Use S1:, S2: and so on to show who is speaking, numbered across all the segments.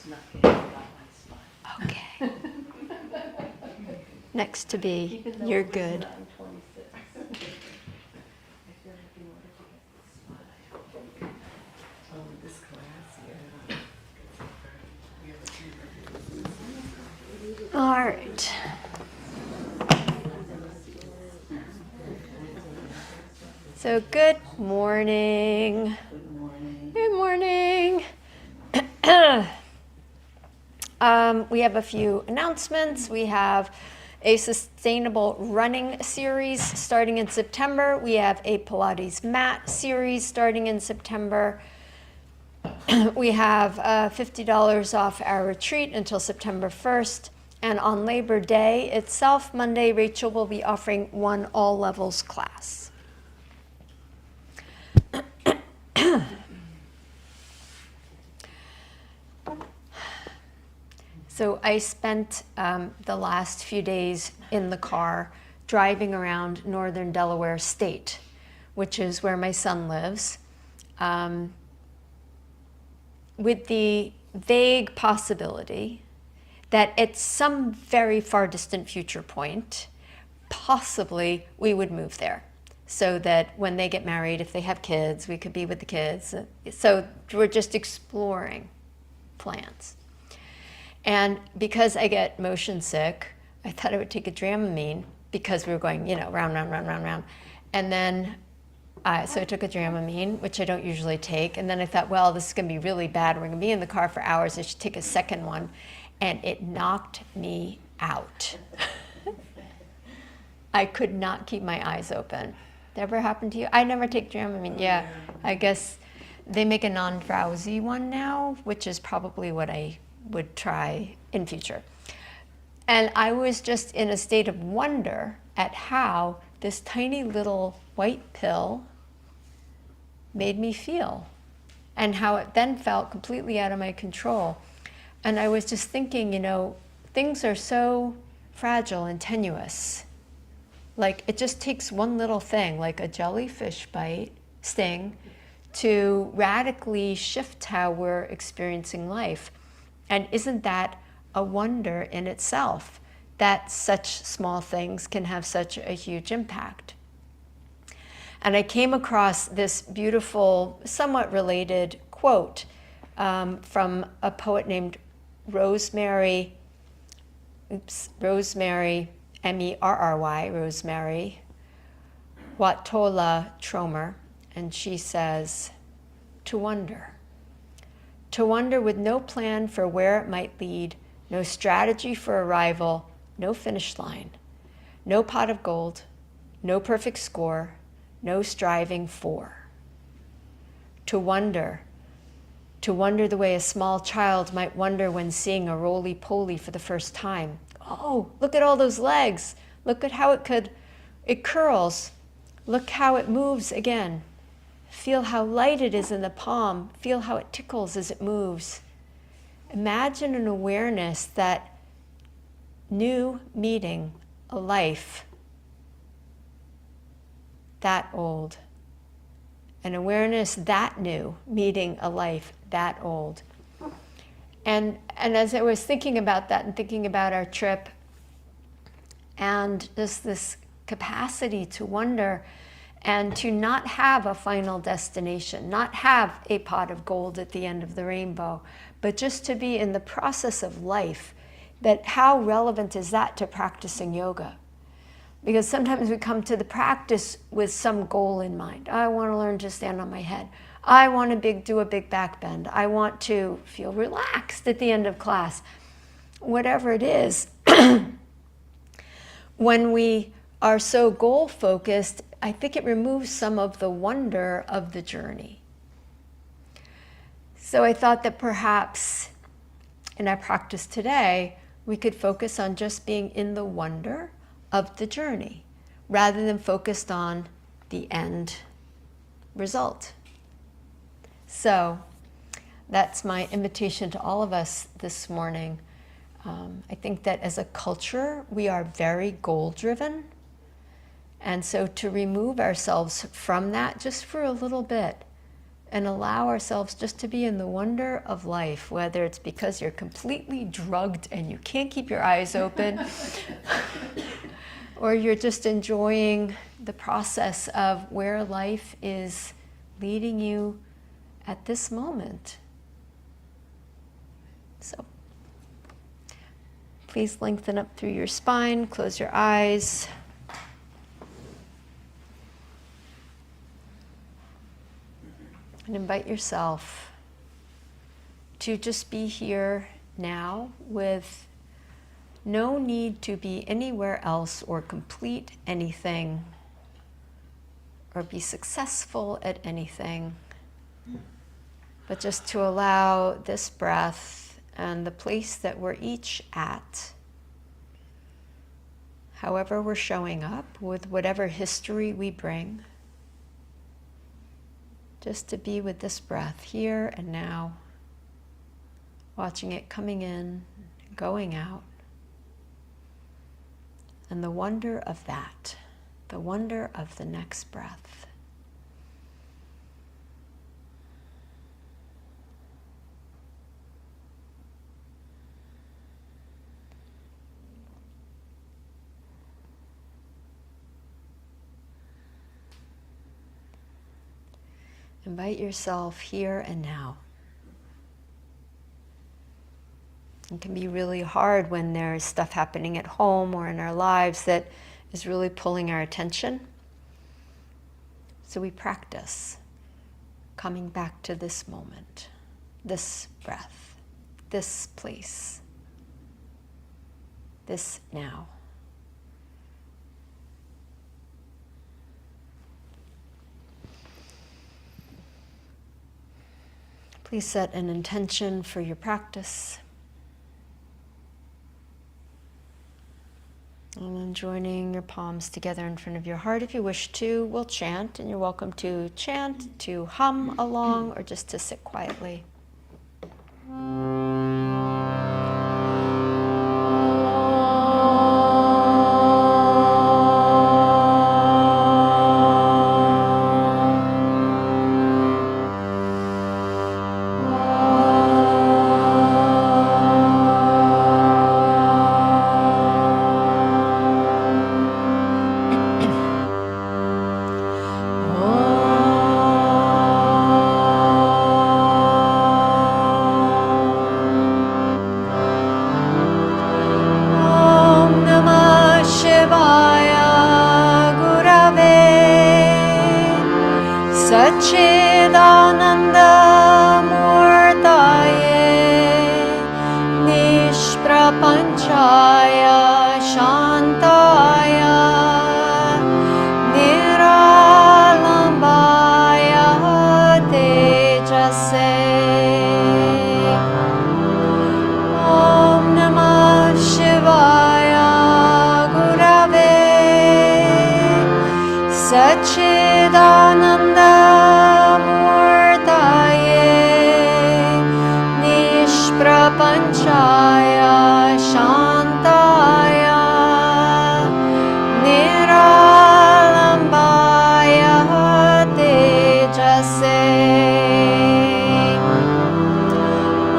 S1: snuck in and got my spot.
S2: Okay. Next to B,
S1: Even though
S2: you're
S1: it was
S2: good.
S1: 9:26. I feel like in order to get this spot, I have to this class here.
S2: All right. So good morning.
S1: Good morning.
S2: Good morning. We have a few announcements. We have a sustainable running series starting in September. We have a Pilates mat series starting in September. We have $50 off our retreat until September 1st. And on Labor Day itself, Monday, Rachel will be offering one all levels class. So I spent the last few days in the car driving around northern Delaware State, which is where my son lives, with the vague possibility that at some very far distant future point, possibly we would move there so that when they get married, if they have kids, we could be with the kids. So we're just exploring plans. And because I get motion sick, I thought I would take a Dramamine because we were going, round, round, round, round, round. And then, so I took a Dramamine, which I don't usually take. And then I thought, well, this is going to be really bad. We're going to be in the car for hours. I should take a second one. And it knocked me out. I could not keep my eyes open. That ever happened to you? I never take Dramamine. Yeah, I guess they make a non-drowsy one now, which is probably what I would try in future. And I was just in a state of wonder at how this tiny little white pill made me feel and how it then felt completely out of my control. And I was just thinking, things are so fragile and tenuous. Like it just takes one little thing, like a jellyfish sting, to radically shift how we're experiencing life. And isn't that a wonder in itself, that such small things can have such a huge impact? And I came across this beautiful, somewhat related quote from a poet named Rosemary, M-E-R-R-Y, Rosemary Watola Tromer, and she says, to wonder with no plan for where it might lead, no strategy for arrival, no finish line, no pot of gold, no perfect score, no striving for. To wonder the way a small child might wonder when seeing a roly-poly for the first time. Oh, look at all those legs. Look at how it curls. Look how it moves again. Feel how light it is in the palm. Feel how it tickles as it moves. Imagine an awareness that new meeting a life that old. An awareness that new meeting a life that old. And as I was thinking about that and thinking about our trip and just this capacity to wonder and to not have a final destination, not have a pot of gold at the end of the rainbow, but just to be in the process of life, that how relevant is that to practicing yoga? Because sometimes we come to the practice with some goal in mind. I want to learn to stand on my head. I want to do a big back bend. I want to feel relaxed at the end of class. Whatever it is, when we are so goal-focused, I think it removes some of the wonder of the journey. So I thought that perhaps in our practice today, we could focus on just being in the wonder of the journey, rather than focused on the end result. So that's my invitation to all of us this morning. I think that as a culture, we are very goal-driven. And so to remove ourselves from that just for a little bit, and allow ourselves just to be in the wonder of life, whether it's because you're completely drugged and you can't keep your eyes open, or you're just enjoying the process of where life is leading you at this moment. So please lengthen up through your spine, close your eyes. And invite yourself to just be here now with no need to be anywhere else or complete anything or be successful at anything, but just to allow this breath and the place that we're each at, however we're showing up, with whatever history we bring, just to be with this breath here and now, watching it coming in, going out, and the wonder of that, the wonder of the next breath. Invite yourself here and now. It can be really hard when there's stuff happening at home or in our lives that is really pulling our attention. So we practice coming back to this moment, this breath, this place, this now. Please set an intention for your practice. And then joining your palms together in front of your heart. If you wish to, we'll chant, and you're welcome to chant, to hum along, or just to sit quietly. Chaya, Shantaya, Niralambaya, Tejase. Om Namah Shivaya, Gurave, Satchidananda Murtaye, Nishprapanchaya, Shantaya, Niralambaya, Tejase.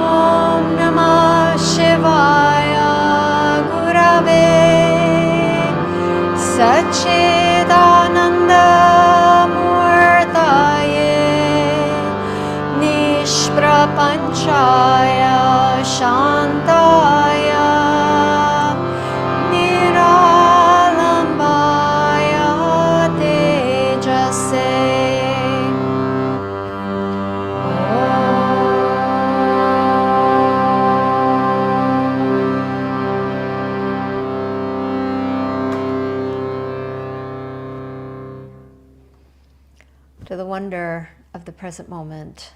S2: Om Namah Shivaya, Gurave, Satchidananda Murtaye, Nishprapanchaya, Shantaya, Niralambaya, Tejase. To the wonder of the present moment,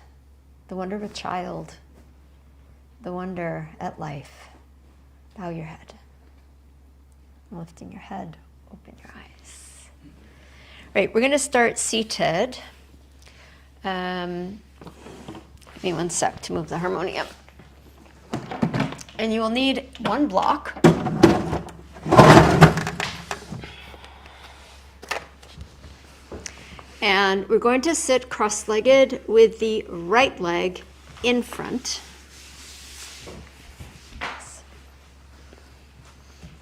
S2: the wonder of a child, the wonder at life. Bow your head. Lifting your head, open your eyes. Right, we're going to start seated. Give me 1 sec to move the harmonium. And you will need 1 block. And we're going to sit cross-legged with the right leg in front.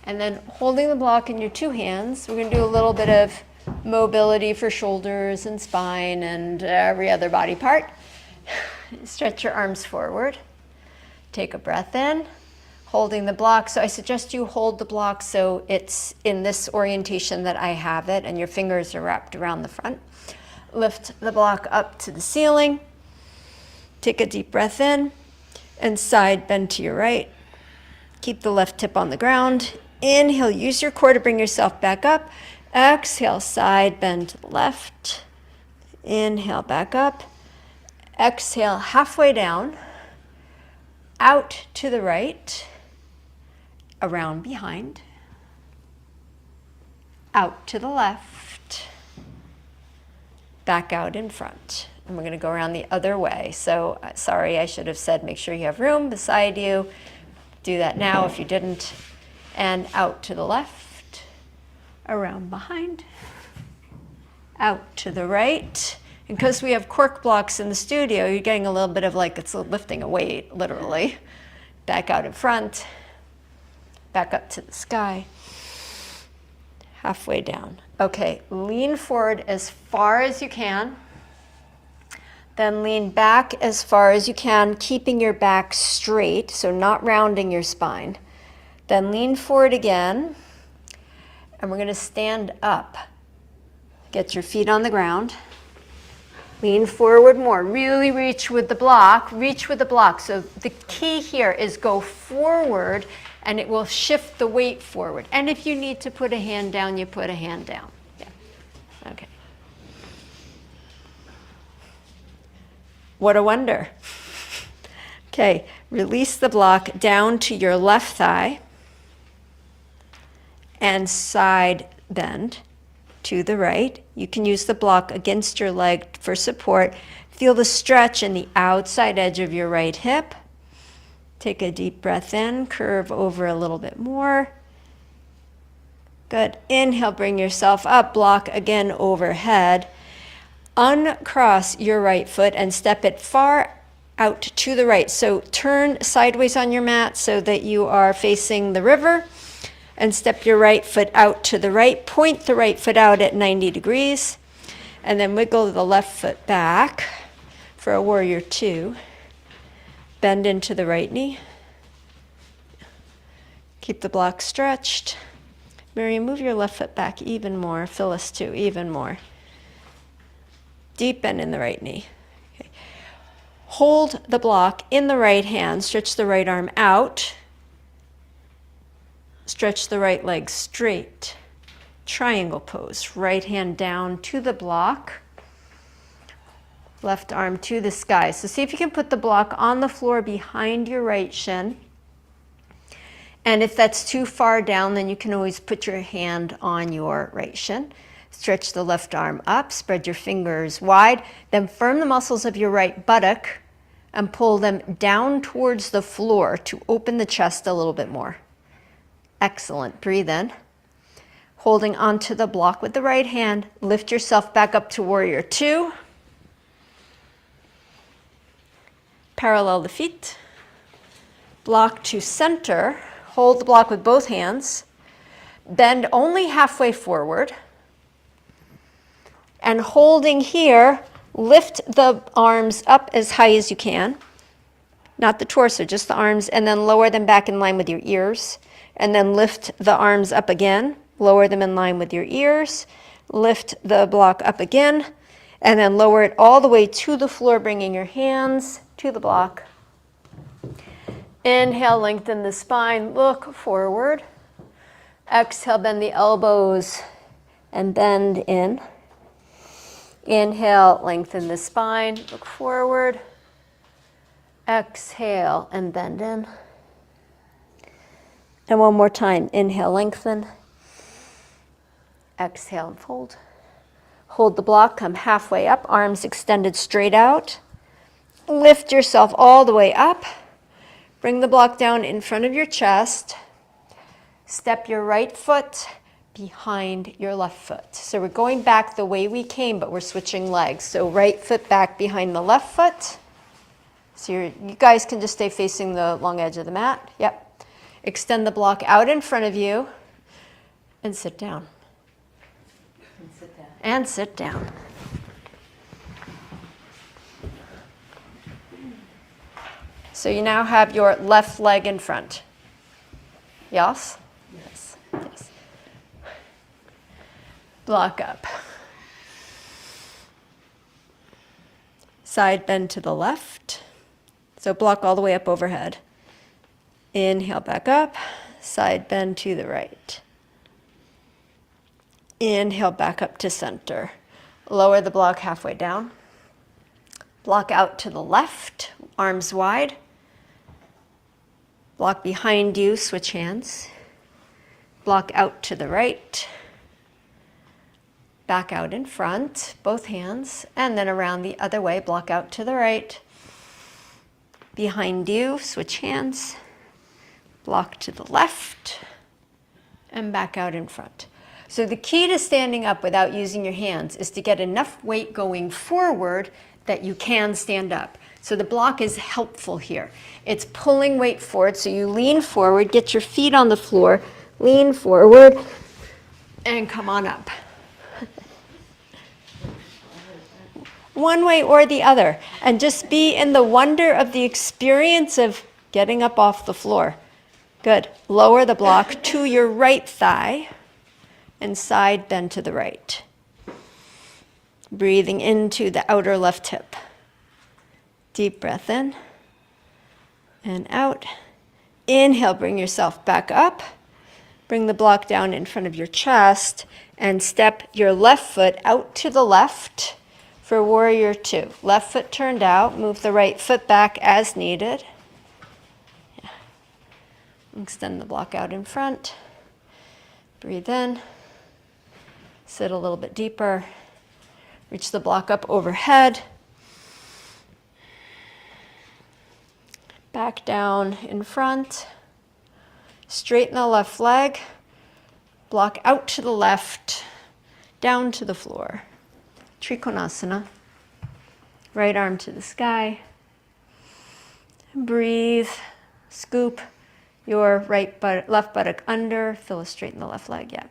S2: And then holding the block in your two hands, we're going to do a little bit of mobility for shoulders and spine and every other body part. Stretch your arms forward. Take a breath in, holding the block. So I suggest you hold the block so it's in this orientation that I have it and your fingers are wrapped around the front. Lift the block up to the ceiling. Take a deep breath in and side bend to your right. Keep the left hip on the ground. Inhale, use your core to bring yourself back up. Exhale, side bend to the left. Inhale, back up. Exhale, halfway down. Out to the right. Around behind. Out to the left. Back out in front. And we're going to go around the other way. So, sorry, I should have said make sure you have room beside you. Do that now if you didn't. And out to the left, around behind, out to the right. And because we have cork blocks in the studio, you're getting a little bit of like it's lifting a weight, literally. Back out in front, back up to the sky, halfway down. Okay, lean forward as far as you can. Then lean back as far as you can, keeping your back straight, so not rounding your spine. Then lean forward again, and we're going to stand up. Get your feet on the ground. Lean forward more. Really reach with the block. Reach with the block. So the key here is go forward, and it will shift the weight forward. And if you need to put a hand down, you put a hand down. Yeah. Okay. What a wonder. Okay, release the block down to your left thigh and side bend to the right. You can use the block against your leg for support. Feel the stretch in the outside edge of your right hip. Take a deep breath in, curve over a little bit more. Good. Inhale, bring yourself up, block again overhead. Uncross your right foot and step it far out to the right. So turn sideways on your mat so that you are facing the river and step your right foot out to the right. Point the right foot out at 90 degrees and then wiggle the left foot back for a warrior two. Bend into the right knee. Keep the block stretched. Miriam, move your left foot back even more. Phyllis too, even more. Deep bend in the right knee. Okay. Hold the block in the right hand. Stretch the right arm out. Stretch the right leg straight. Triangle pose. Right hand down to the block. Left arm to the sky. So see if you can put the block on the floor behind your right shin. And if that's too far down, then you can always put your hand on your right shin. Stretch the left arm up, spread your fingers wide, then firm the muscles of your right buttock and pull them down towards the floor to open the chest a little bit more. Excellent. Breathe in. Holding onto the block with the right hand, lift yourself back up to warrior two. Parallel the feet. Block to center. Hold the block with both hands. Bend only halfway forward. And holding here, lift the arms up as high as you can. Not the torso, just the arms, and then lower them back in line with your ears. And then lift the arms up again, lower them in line with your ears. Lift the block up again, and then lower it all the way to the floor, bringing your hands to the block. Inhale, lengthen the spine, look forward. Exhale, bend the elbows and bend in. Inhale, lengthen the spine, look forward. Exhale and bend in. And one more time, inhale, lengthen. Exhale and fold. Hold the block, come halfway up, arms extended straight out. Lift yourself all the way up. Bring the block down in front of your chest. Step your right foot behind your left foot. So we're going back the way we came, but we're switching legs. So right foot back behind the left foot. So you guys can just stay facing the long edge of the mat. Yep. Extend the block out in front of you and sit down.
S1: And sit down.
S2: And sit down. So you now have your left leg in front. Yes? Yes. Yes. Block up. Side bend to the left. So block all the way up overhead. Inhale back up. Side bend to the right. Inhale back up to center. Lower the block halfway down. Block out to the left, arms wide. Block behind you, switch hands. Block out to the right. Back out in front, both hands, and then around the other way, block out to the right. Behind you, switch hands. Block to the left, and back out in front. So the key to standing up without using your hands is to get enough weight going forward that you can stand up. So the block is helpful here. It's pulling weight forward, so you lean forward, get your feet on the floor, lean forward, and come on up. One way or the other, and just be in the wonder of the experience of getting up off the floor. Good. Lower the block to your right thigh and side bend to the right. Breathing into the outer left hip. Deep breath in and out. Inhale, bring yourself back up. Bring the block down in front of your chest and step your left foot out to the left for warrior two. Left foot turned out. Move the right foot back as needed. Yeah. Extend the block out in front. Breathe in. Sit a little bit deeper. Reach the block up overhead. Back down in front. Straighten the left leg. Block out to the left. Down to the floor. Trikonasana. Right arm to the sky. Breathe. Scoop your left buttock under. Straighten the left leg. Yeah.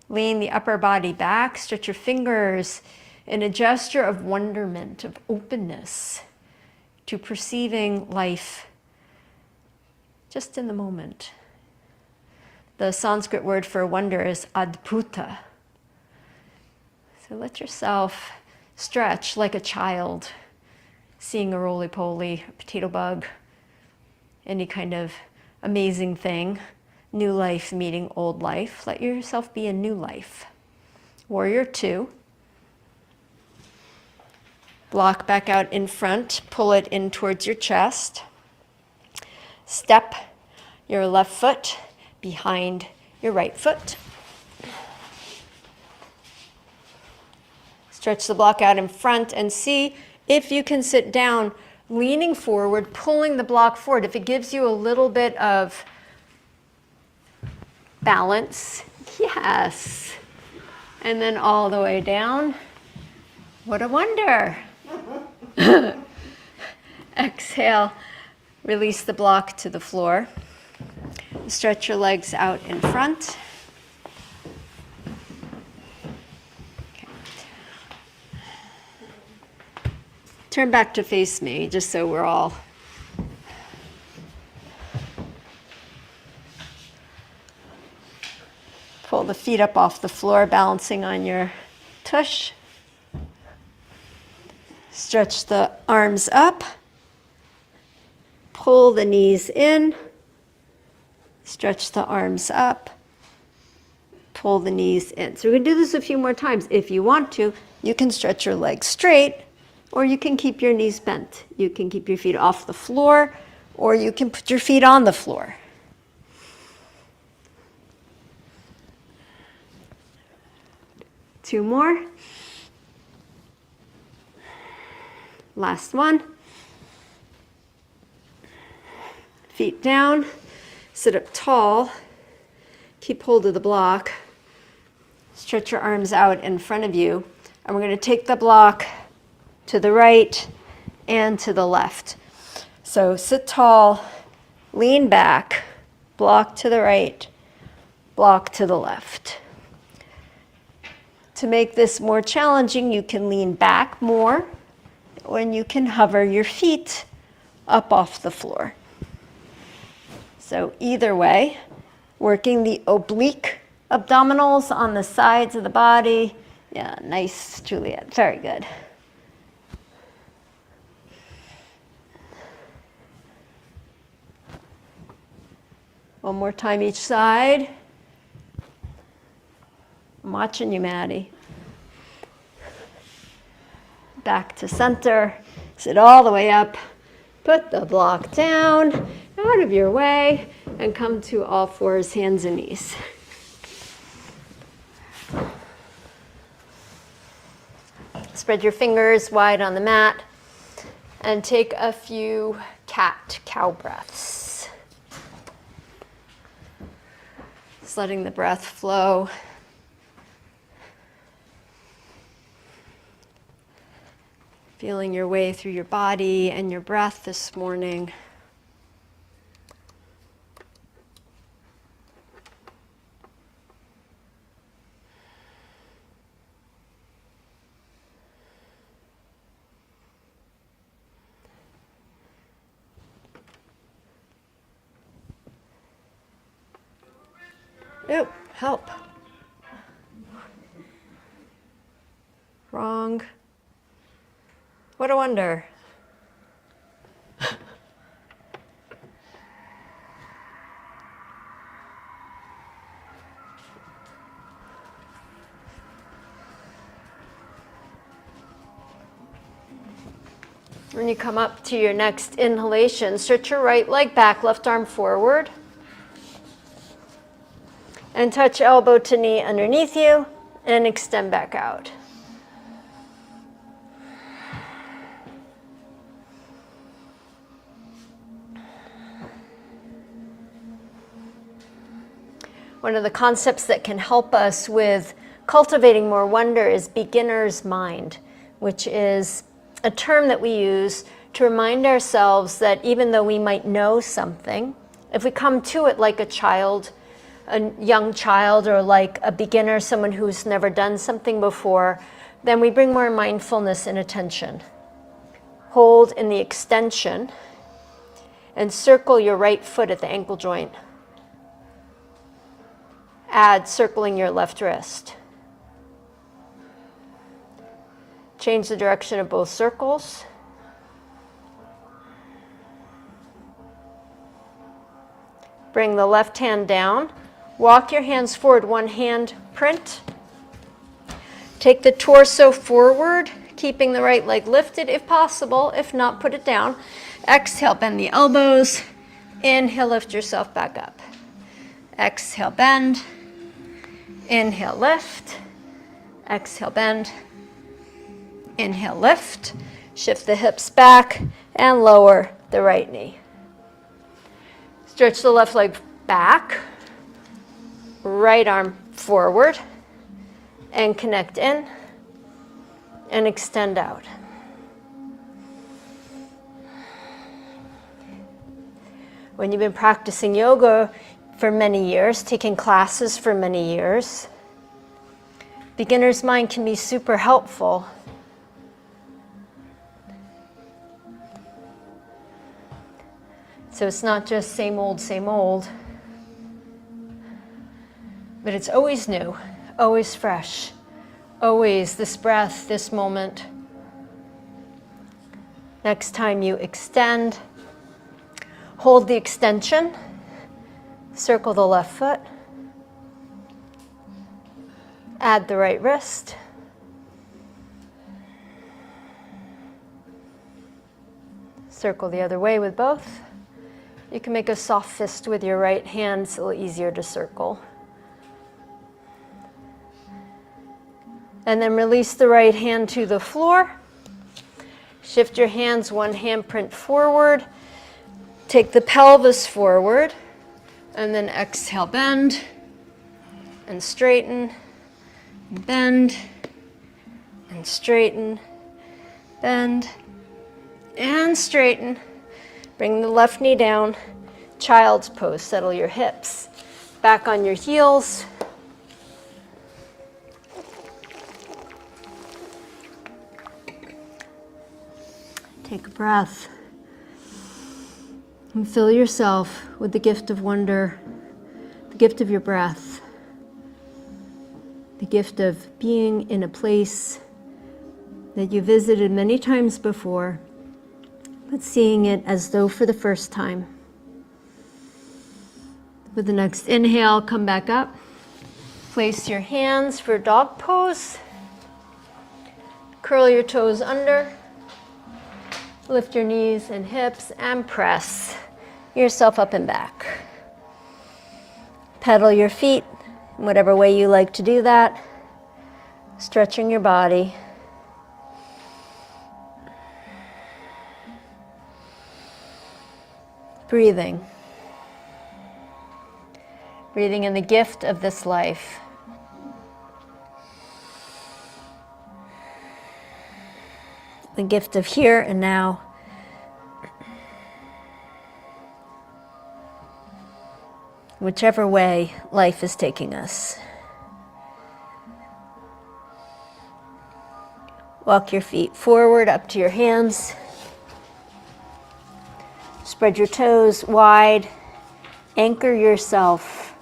S2: Lean the upper body back. Stretch your fingers in a gesture of wonderment, of openness to perceiving life just in the moment. The Sanskrit word for wonder is adbhuta. So let yourself stretch like a child, seeing a roly-poly, a potato bug, any kind of amazing thing. New life meeting old life. Let yourself be a new life. Warrior two. Block back out in front. Pull it in towards your chest. Step your left foot behind your right foot. Stretch the block out in front and see if you can sit down, leaning forward, pulling the block forward. If it gives you a little bit of balance, yes. And then all the way down. What a wonder. Exhale, release the block to the floor. Stretch your legs out in front. Okay. Turn back to face me, just so we're all pull the feet up off the floor, balancing on your tush. Stretch the arms up. Pull the knees in. Stretch the arms up. Pull the knees in. So we're going to do this a few more times. If you want to, you can stretch your legs straight, or you can keep your knees bent. You can keep your feet off the floor, or you can put your feet on the floor. Two more. Last one. Feet down. Sit up tall. Keep hold of the block. Stretch your arms out in front of you. And we're going to take the block to the right and to the left. So sit tall, lean back, block to the right, block to the left. To make this more challenging, you can lean back more, or you can hover your feet up off the floor. So either way, working the oblique abdominals on the sides of the body. Yeah, nice, Juliet. Very good. One more time each side. I'm watching you, Maddie. Back to center. Sit all the way up. Put the block down, out of your way, and come to all fours, hands and knees. Spread your fingers wide on the mat and take a few cat-cow breaths. Just letting the breath flow. Feeling your way through your body and your breath this morning. Oh, help. Wrong. What a wonder. When you come up to your next inhalation, stretch your right leg back, left arm forward. And touch elbow to knee underneath you and extend back out. One of the concepts that can help us with cultivating more wonder is beginner's mind, which is a term that we use to remind ourselves that even though we might know something, if we come to it like a child, a young child, or like a beginner, someone who's never done something before, then we bring more mindfulness and attention. Hold in the extension and circle your right foot at the ankle joint. Add circling your left wrist. Change the direction of both circles. Bring the left hand down. Walk your hands forward, one hand print. Take the torso forward, keeping the right leg lifted if possible. If not, put it down. Exhale, bend the elbows. Inhale, lift yourself back up. Exhale, bend. Inhale, lift. Exhale, bend. Inhale, lift. Shift the hips back and lower the right knee. Stretch the left leg back. Right arm forward. And connect in. And extend out. When you've been practicing yoga for many years, taking classes for many years, beginner's mind can be super helpful. So it's not just same old, but it's always new, always fresh, always this breath, this moment. Next time you extend, hold the extension. Circle the left foot. Add the right wrist. Circle the other way with both. You can make a soft fist with your right hand. It's a little easier to circle. And then release the right hand to the floor. Shift your hands, one handprint forward. Take the pelvis forward. And then exhale, bend and straighten Bend and straighten. Bend and straighten. Bring the left knee down. Child's pose. Settle your hips. Back on your heels. Take a breath. And fill yourself with the gift of wonder, the gift of your breath, the gift of being in a place that you visited many times before, but seeing it as though for the first time. With the next inhale, come back up. Place your hands for dog pose. Curl your toes under. Lift your knees and hips and press yourself up and back. Pedal your feet in whatever way you like to do that. Stretching your body. Breathing. Breathing in the gift of this life. The gift of here and now. Whichever way life is taking us. Walk your feet forward up to your hands. Spread your toes wide. Anchor yourself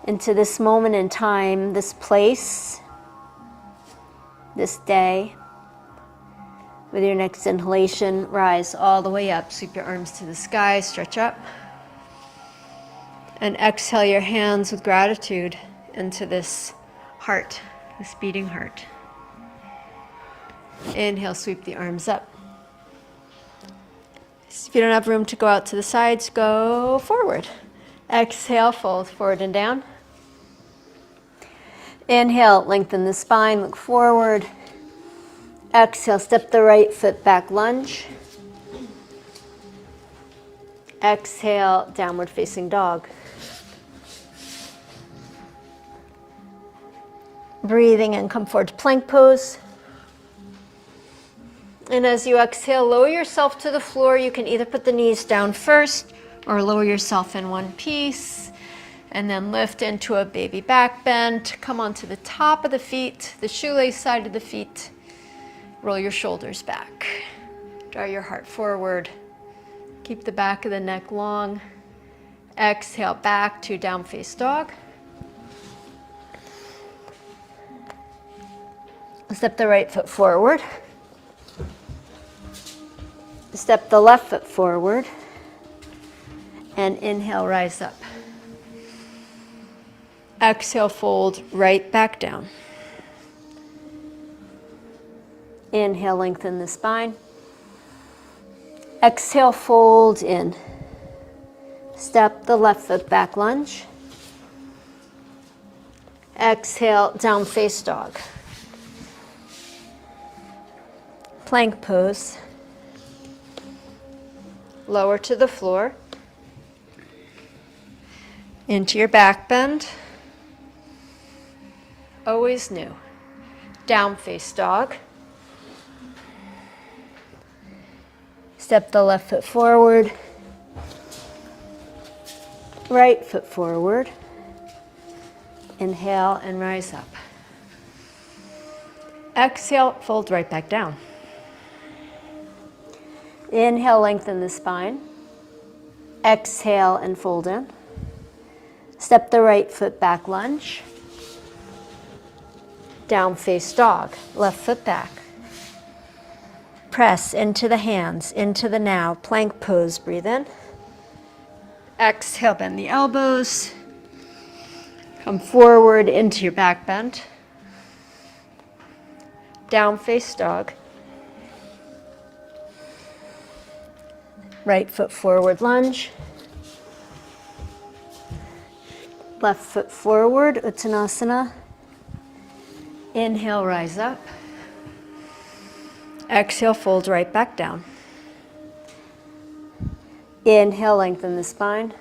S2: into this moment in time, this place, this day. With your next inhalation, rise all the way up. Sweep your arms to the sky, stretch up. And exhale your hands with gratitude into this heart, this beating heart. Inhale, sweep the arms up. If you don't have room to go out to the sides, go forward. Exhale, fold forward and down. Inhale, lengthen the spine, look forward. Exhale, step the right foot back, lunge. Exhale, downward facing dog. Breathing in, come forward to plank pose. And as you exhale, lower yourself to the floor. You can either put the knees down first or lower yourself in one piece. And then lift into a baby back bend. Come onto the top of the feet, the shoelace side of the feet. Roll your shoulders back. Draw your heart forward. Keep the back of the neck long. Exhale back to down face dog. Step the right foot forward. Step the left foot forward. And inhale, rise up. Exhale, fold right back down. Inhale, lengthen the spine. Exhale, fold in. Step the left foot back, lunge. Exhale, down face dog. Plank pose. Lower to the floor. Into your back bend. Always new. Down face dog. Step the left foot forward. Right foot forward. Inhale and rise up. Exhale, fold right back down. Inhale, lengthen the spine. Exhale and fold in. Step the right foot back, lunge. Down face dog, left foot back. Press into the hands, into the now. Plank pose, breathe in. Exhale, bend the elbows. Come forward into your back bend. Down face dog. Right foot forward, lunge. Left foot forward, Uttanasana. Inhale, rise up. Exhale, fold right back down. Inhale, lengthen the spine.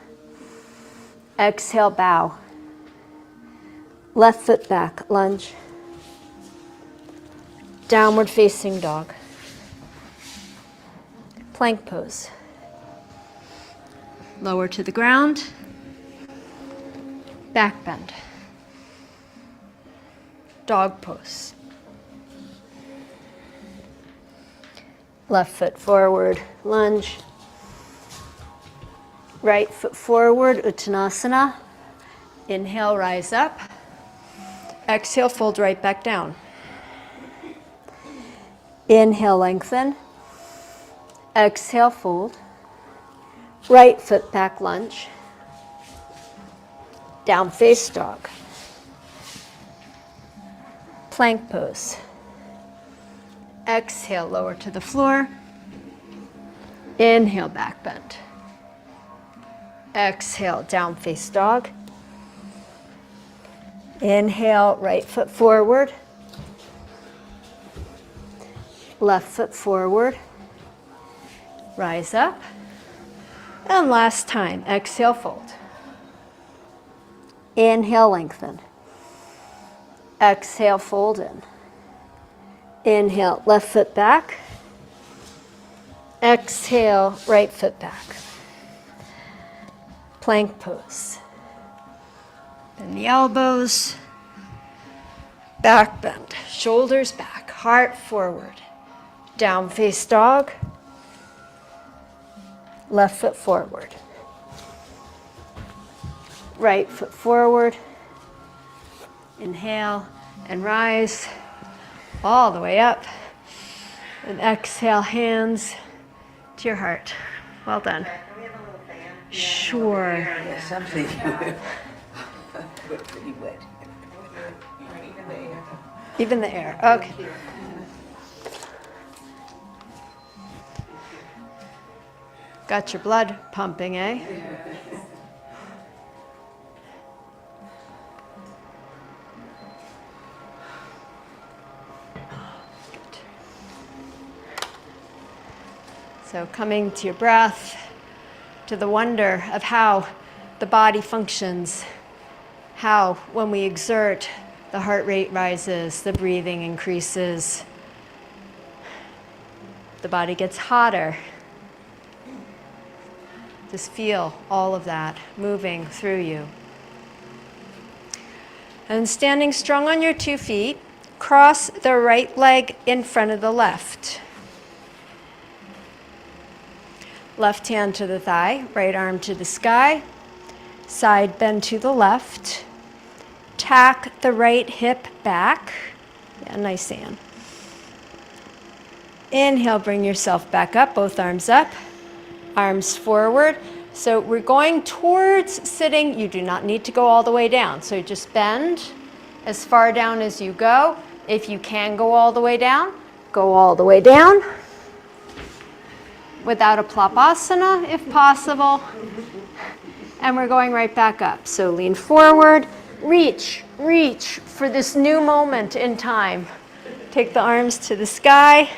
S2: Exhale, bow. Left foot back, lunge. Downward facing dog. Plank pose. Lower to the ground. Back bend. Dog pose. Left foot forward, lunge. Right foot forward, Uttanasana. Inhale, rise up. Exhale, fold right back down. Inhale, lengthen. Exhale, fold. Right foot back lunge. Down face dog. Plank pose. Exhale, lower to the floor. Inhale, back bend. Exhale, down face dog. Inhale, right foot forward. Left foot forward. Rise up. And last time, exhale, fold. Inhale, lengthen. Exhale, fold in. Inhale, left foot back. Exhale, right foot back. Plank pose. Bend the elbows. Back bend. Shoulders back. Heart forward. Down face dog. Left foot forward. Right foot forward. Inhale and rise all the way up. And exhale, hands to your heart. Well done. Sure.
S1: Yeah, something. Pretty wet.
S2: Even the air. Okay. Got your blood pumping, eh? Good. So coming to your breath, to the wonder of how the body functions, how when we exert, the heart rate rises, the breathing increases, the body gets hotter. Just feel all of that moving through you. And standing strong on your 2 feet, cross the right leg in front of the left. Left hand to the thigh, right arm to the sky, side bend to the left. Tack the right hip back. Yeah, nice, Ann. Inhale, bring yourself back up, both arms up. Arms forward. So we're going towards sitting. You do not need to go all the way down. So just bend as far down as you go. If you can go all the way down, go all the way down. Without a plopasana, if possible. And we're going right back up. So lean forward, reach for this new moment in time. Take the arms to the sky.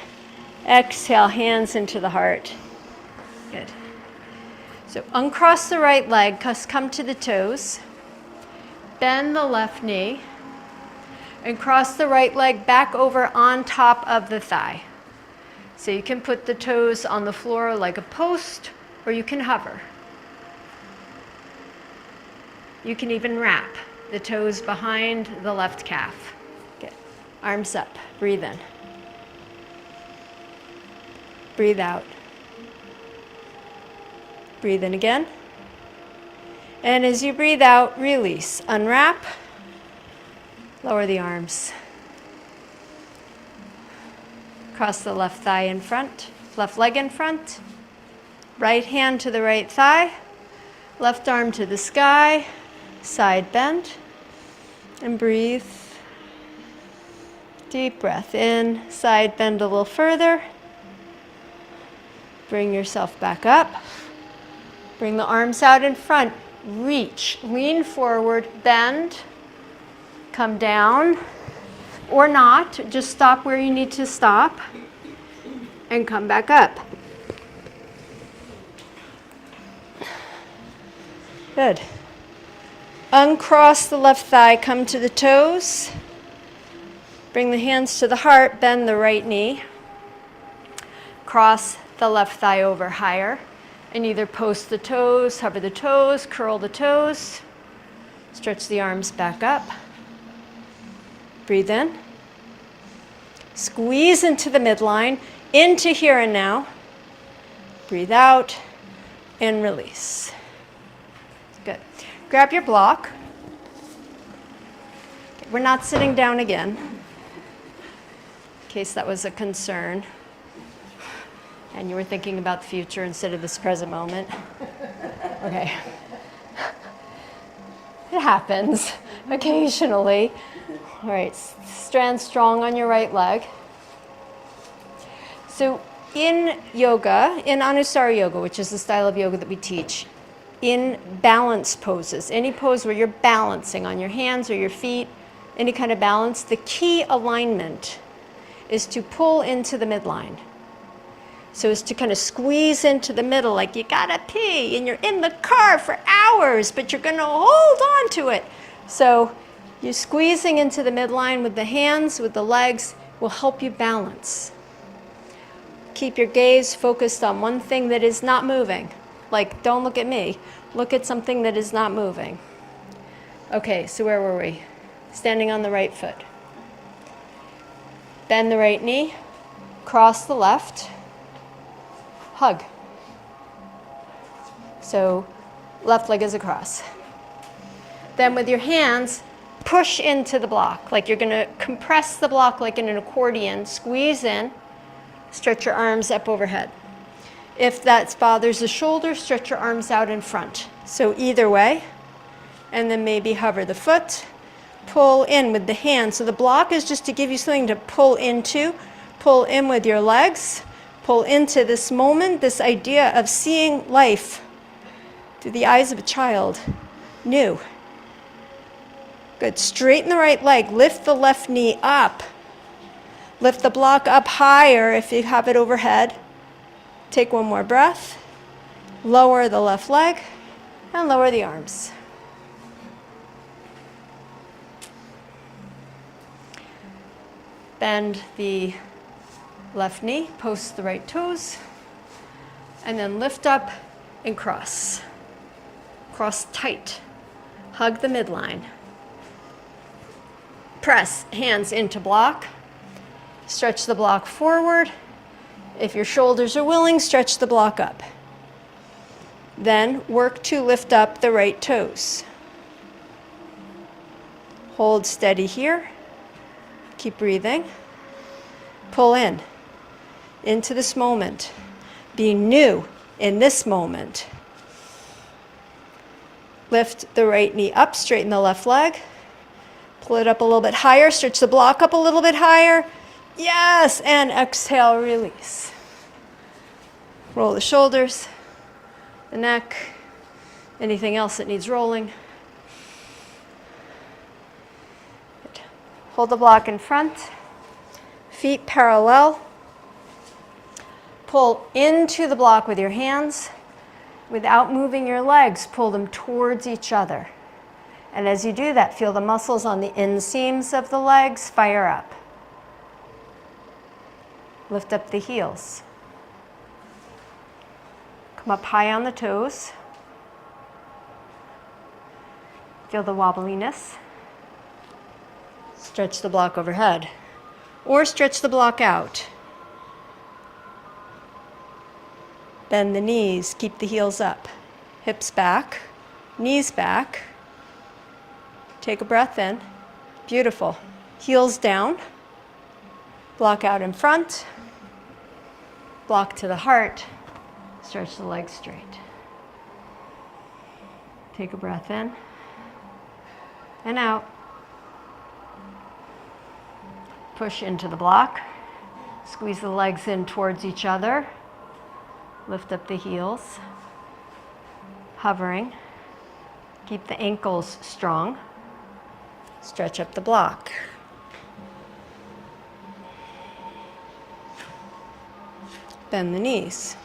S2: Exhale, hands into the heart. Good. So uncross the right leg, come to the toes. Bend the left knee. And cross the right leg back over on top of the thigh. So you can put the toes on the floor like a post, or you can hover. You can even wrap the toes behind the left calf. Good. Arms up. Breathe in. Breathe out. Breathe in again. And as you breathe out, release. Unwrap. Lower the arms. Cross the left thigh in front, left leg in front. Right hand to the right thigh. Left arm to the sky. Side bend. And breathe. Deep breath in. Side bend a little further. Bring yourself back up. Bring the arms out in front. Reach. Lean forward. Bend. Come down. Or not. Just stop where you need to stop. And come back up. Good. Uncross the left thigh. Come to the toes. Bring the hands to the heart, bend the right knee. Cross the left thigh over higher. And either post the toes, hover the toes, curl the toes. Stretch the arms back up. Breathe in. Squeeze into the midline, into here and now. Breathe out and release. Good. Grab your block. Okay, we're not sitting down again, in case that was a concern and you were thinking about the future instead of this present moment. Okay. It happens occasionally. All right, stand strong on your right leg. So in yoga, in Anusara Yoga, which is the style of yoga that we teach, in balance poses, any pose where you're balancing on your hands or your feet, any kind of balance, the key alignment is to pull into the midline. So it's to kind of squeeze into the middle, like you gotta pee and you're in the car for hours, but you're gonna hold on to it. So you're squeezing into the midline with the hands, with the legs, will help you balance. Keep your gaze focused on one thing that is not moving. Like, don't look at me. Look at something that is not moving. Okay, so where were we? Standing on the right foot. Bend the right knee, cross the left, hug. So left leg is across. Then with your hands, push into the block. Like you're gonna compress the block like in an accordion, squeeze in, stretch your arms up overhead. If that bothers the shoulder, stretch your arms out in front. So either way, and then maybe hover the foot, pull in with the hand. So the block is just to give you something to pull into, pull in with your legs, pull into this moment, this idea of seeing life through the eyes of a child, new. Good, straighten the right leg, lift the left knee up. Lift the block up higher if you have it overhead. Take one more breath. Lower the left leg and lower the arms. Bend the left knee, post the right toes, and then lift up and cross. Cross tight. Hug the midline. Press hands into block. Stretch the block forward. If your shoulders are willing, stretch the block up. Then work to lift up the right toes. Hold steady here. Keep breathing. Pull in into this moment. Be new in this moment. Lift the right knee up, straighten the left leg. Pull it up a little bit higher, stretch the block up a little bit higher. Yes, and exhale, release. Roll the shoulders, the neck, anything else that needs rolling. Good. Hold the block in front, feet parallel. Pull into the block with your hands. Without moving your legs, pull them towards each other. And as you do that, feel the muscles on the inseams of the legs fire up. Lift up the heels. Come up high on the toes. Feel the wobbliness. Stretch the block overhead. Or stretch the block out. Bend the knees, keep the heels up. Hips back, knees back. Take a breath in. Beautiful. Heels down. Block out in front. Block to the heart. Stretch the legs straight. Take a breath in and out. Push into the block. Squeeze the legs in towards each other. Lift up the heels. Hovering. Keep the ankles strong. Stretch up the block. Bend the knees.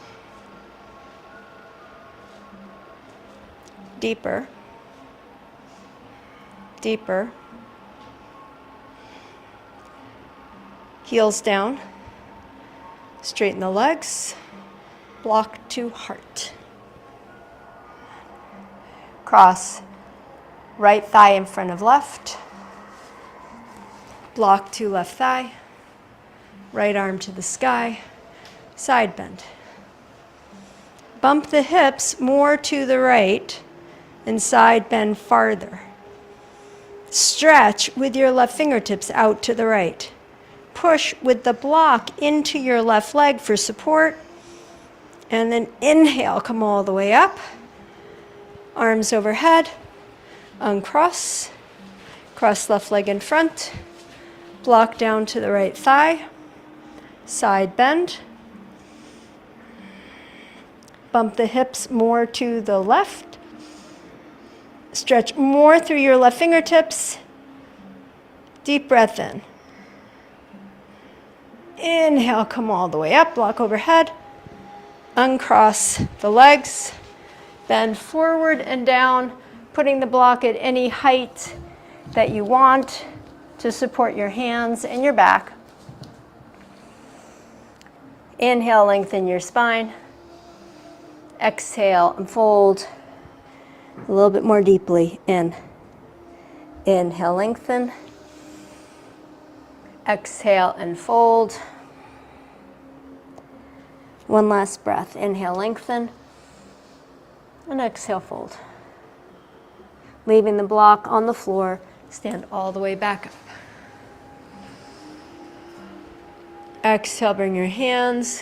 S2: Deeper. Deeper. Heels down. Straighten the legs. Block to heart. Cross right thigh in front of left. Block to left thigh. Right arm to the sky. Side bend. Bump the hips more to the right and side bend farther. Stretch with your left fingertips out to the right. Push with the block into your left leg for support. And then inhale, come all the way up. Arms overhead. Uncross. Cross left leg in front. Block down to the right thigh. Side bend. Bump the hips more to the left. Stretch more through your left fingertips. Deep breath in. Inhale, come all the way up, block overhead. Uncross the legs. Bend forward and down, putting the block at any height that you want to support your hands and your back. Inhale, lengthen your spine. Exhale and fold a little bit more deeply in. Inhale, lengthen. Exhale and fold. One last breath. Inhale, lengthen. And exhale, fold. Leaving the block on the floor, stand all the way back up. Exhale, bring your hands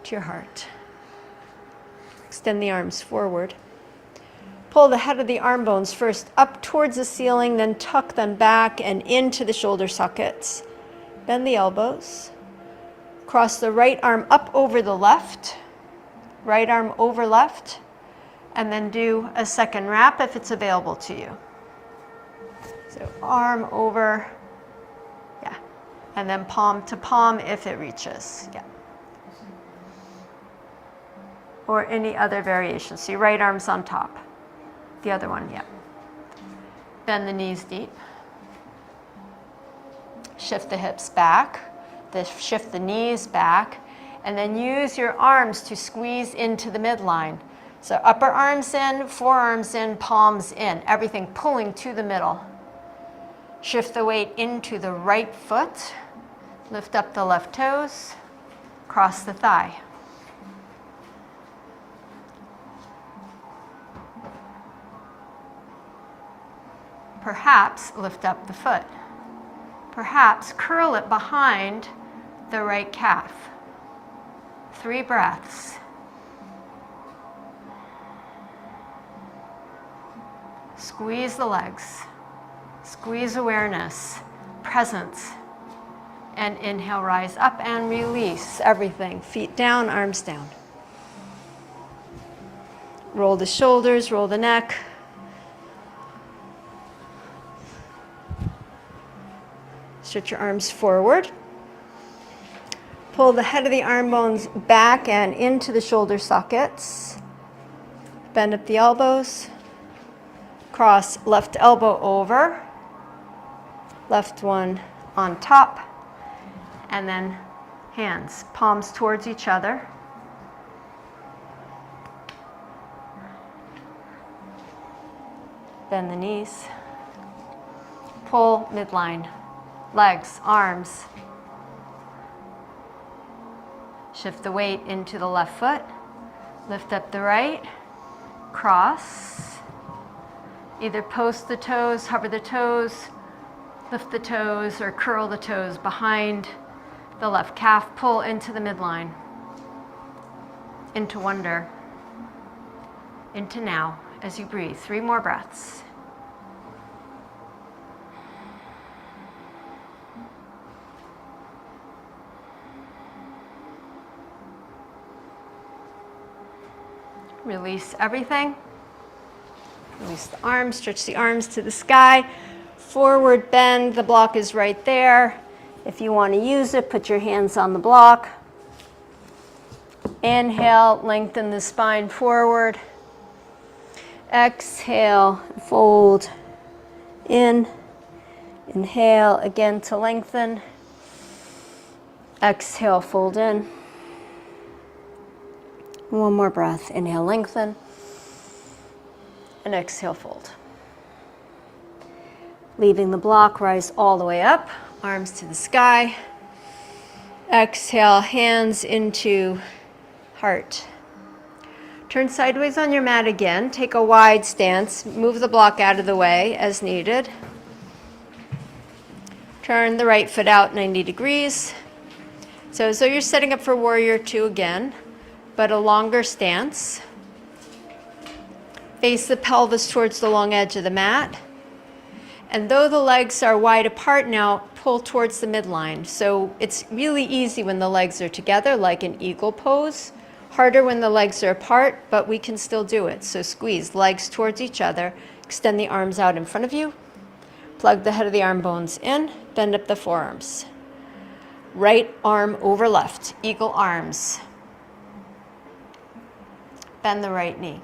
S2: to your heart. Extend the arms forward. Pull the head of the arm bones first up towards the ceiling, then tuck them back and into the shoulder sockets. Bend the elbows. Cross the right arm up over the left. Right arm over left. And then do a second wrap if it's available to you. So arm over, yeah. And then palm to palm if it reaches, yeah. Or any other variation. So your right arm's on top. The other one, yeah. Bend the knees deep. Shift the hips back. Shift the knees back. And then use your arms to squeeze into the midline. So upper arms in, forearms in, palms in. Everything pulling to the middle. Shift the weight into the right foot. Lift up the left toes. Cross the thigh. Perhaps lift up the foot. Perhaps curl it behind the right calf. 3 breaths. Squeeze the legs. Squeeze awareness, presence. And inhale, rise up and release everything. Feet down, arms down. Roll the shoulders, roll the neck. Stretch your arms forward. Pull the head of the arm bones back and into the shoulder sockets. Bend up the elbows. Cross left elbow over. Left one on top. And then hands, palms towards each other. Bend the knees. Pull midline. Legs, arms. Shift the weight into the left foot. Lift up the right. Cross. Either post the toes, hover the toes, lift the toes, or curl the toes behind the left calf. Pull into the midline. Into wonder. Into now as you breathe. 3 more breaths. Release everything. Release the arms, stretch the arms to the sky. Forward bend, the block is right there. If you want to use it, put your hands on the block. Inhale, lengthen the spine forward. Exhale, fold in. Inhale again to lengthen. Exhale, fold in. One more breath. Inhale, lengthen. And exhale, fold. Leaving the block, rise all the way up. Arms to the sky. Exhale, hands into heart. Turn sideways on your mat again. Take a wide stance. Move the block out of the way as needed. Turn the right foot out 90 degrees. So you're setting up for warrior two again, but a longer stance. Face the pelvis towards the long edge of the mat. And though the legs are wide apart now, pull towards the midline. So it's really easy when the legs are together, like an eagle pose. Harder when the legs are apart, but we can still do it. So squeeze legs towards each other. Extend the arms out in front of you. Plug the head of the arm bones in. Bend up the forearms. Right arm over left, eagle arms. Bend the right knee.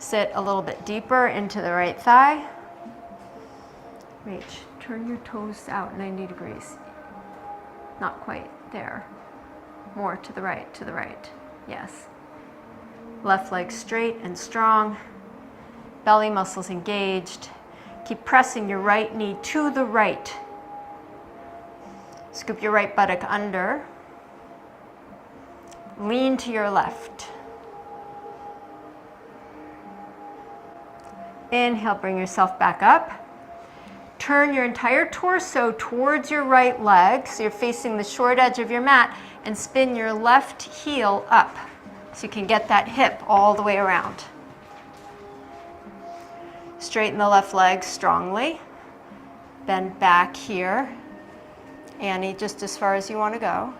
S2: Sit a little bit deeper into the right thigh. Reach. Turn your toes out 90 degrees. Not quite there. More to the right, to the right. Yes. Left leg straight and strong. Belly muscles engaged. Keep pressing your right knee to the right. Scoop your right buttock under. Lean to your left. Inhale, bring yourself back up. Turn your entire torso towards your right leg, so you're facing the short edge of your mat, and spin your left heel up, so you can get that hip all the way around. Straighten the left leg strongly. Bend back here. Annie, just as far as you want to go.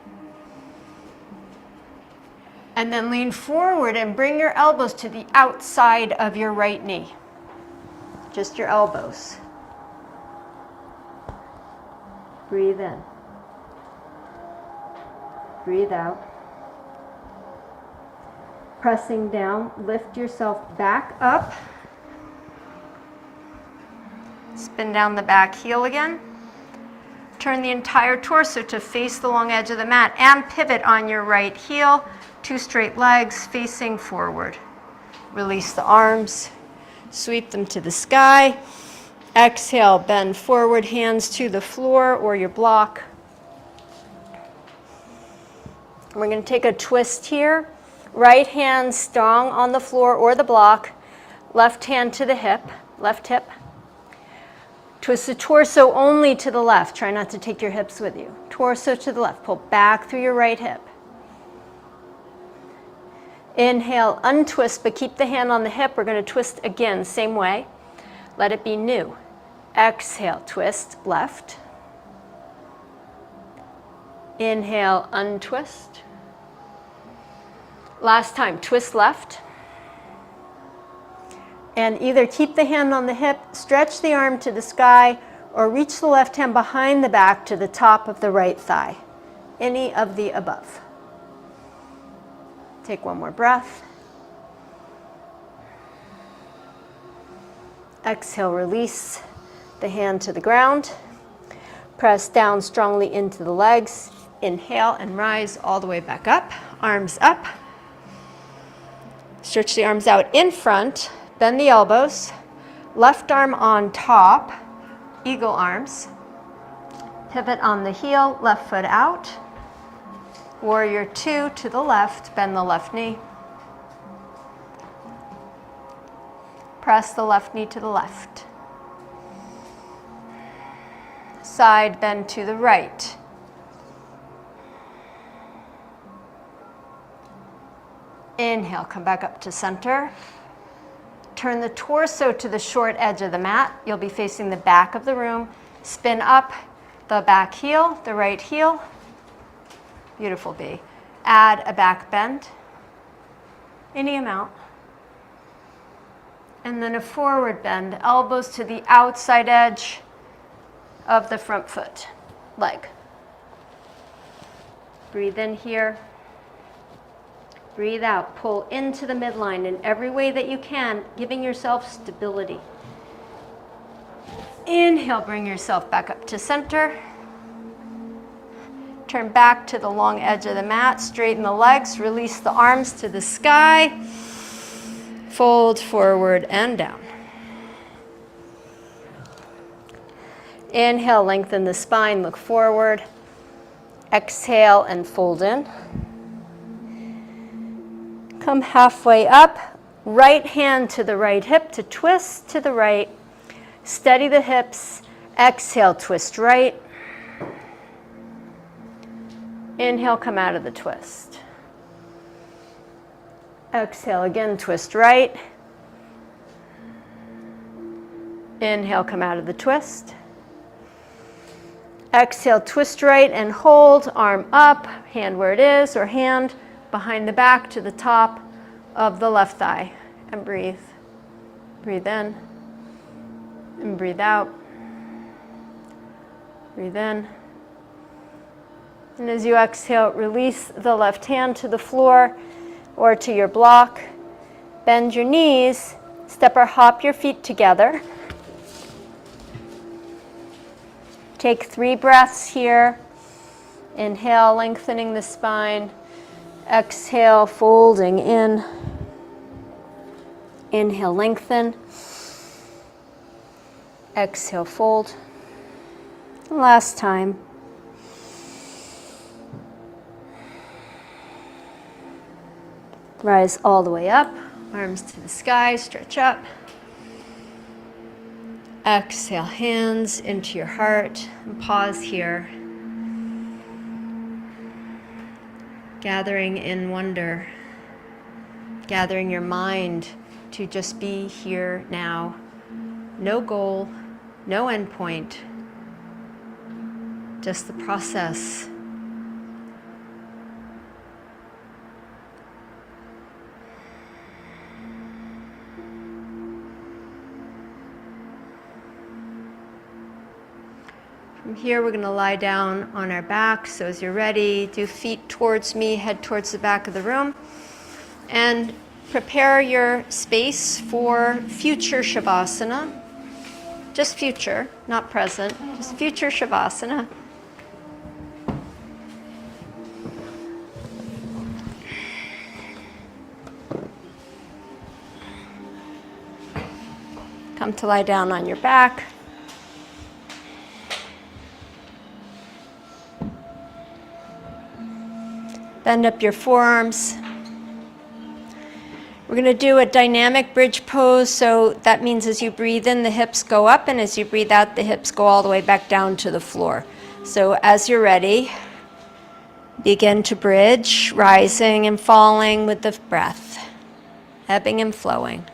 S2: And then lean forward and bring your elbows to the outside of your right knee. Just your elbows. Breathe in. Breathe out. Pressing down, lift yourself back up. Spin down the back heel again. Turn the entire torso to face the long edge of the mat and pivot on your right heel. Two straight legs facing forward. Release the arms. Sweep them to the sky. Exhale, bend forward, hands to the floor or your block. We're going to take a twist here. Right hand strong on the floor or the block. Left hand to the hip, left hip. Twist the torso only to the left. Try not to take your hips with you. Torso to the left. Pull back through your right hip. Inhale, untwist, but keep the hand on the hip. We're going to twist again, same way. Let it be new. Exhale, twist left. Inhale, untwist. Last time, twist left. And either keep the hand on the hip, stretch the arm to the sky, or reach the left hand behind the back to the top of the right thigh. Any of the above. Take one more breath. Exhale, release the hand to the ground. Press down strongly into the legs. Inhale and rise all the way back up. Arms up. Stretch the arms out in front. Bend the elbows. Left arm on top. Eagle arms. Pivot on the heel. Left foot out. Warrior two to the left. Bend the left knee. Press the left knee to the left. Side bend to the right. Inhale, come back up to center. Turn the torso to the short edge of the mat. You'll be facing the back of the room. Spin up the back heel, the right heel. Beautiful B. Add a back bend, any amount. And then a forward bend, elbows to the outside edge of the front foot, leg. Breathe in here. Breathe out, pull into the midline in every way that you can, giving yourself stability. Inhale, bring yourself back up to center. Turn back to the long edge of the mat. Straighten the legs. Release the arms to the sky. Fold forward and down. Inhale, lengthen the spine, look forward. Exhale and fold in. Come halfway up. Right hand to the right hip to twist to the right. Steady the hips. Exhale, twist right. Inhale, come out of the twist. Exhale again, twist right. Inhale, come out of the twist. Exhale, twist right and hold, arm up, hand where it is, or hand behind the back to the top of the left thigh. And breathe. Breathe in and breathe out. Breathe in. And as you exhale, release the left hand to the floor or to your block. Bend your knees, step or hop your feet together. Take 3 breaths here. Inhale, lengthening the spine. Exhale, folding in. Inhale, lengthen. Exhale, fold. Last time. Rise all the way up, arms to the sky, stretch up. Exhale, hands into your heart, and pause here. Gathering in wonder, gathering your mind to just be here now. No goal, no end point, just the process. From here, we're going to lie down on our back. So as you're ready, do feet towards me, head towards the back of the room. And prepare your space for future Shavasana. Just future, not present. Just future Shavasana. Come to lie down on your back. Bend up your forearms. We're going to do a dynamic bridge pose, so that means as you breathe in, the hips go up, and as you breathe out, the hips go all the way back down to the floor. So as you're ready, begin to bridge, rising and falling with the breath, ebbing and flowing.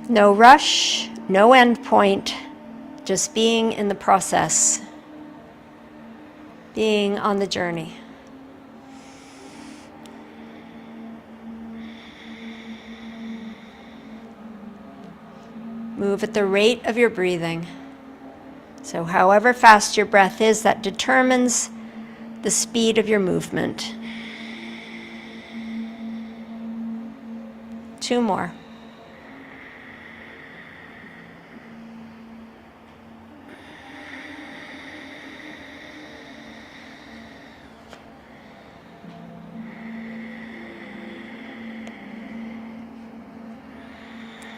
S2: No rush, no end point, just being in the process. Being on the journey. Move at the rate of your breathing. So however fast your breath is, that determines the speed of your movement. 2 more.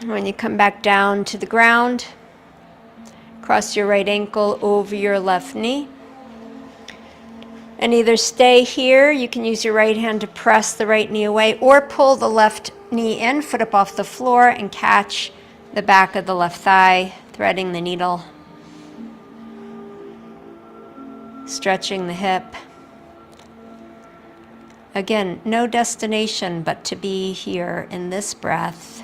S2: When you come back down to the ground, cross your right ankle over your left knee. And either stay here, you can use your right hand to press the right knee away, or pull the left knee in, foot up off the floor, and catch the back of the left thigh, threading the needle. Stretching the hip. Again, no destination but to be here in this breath.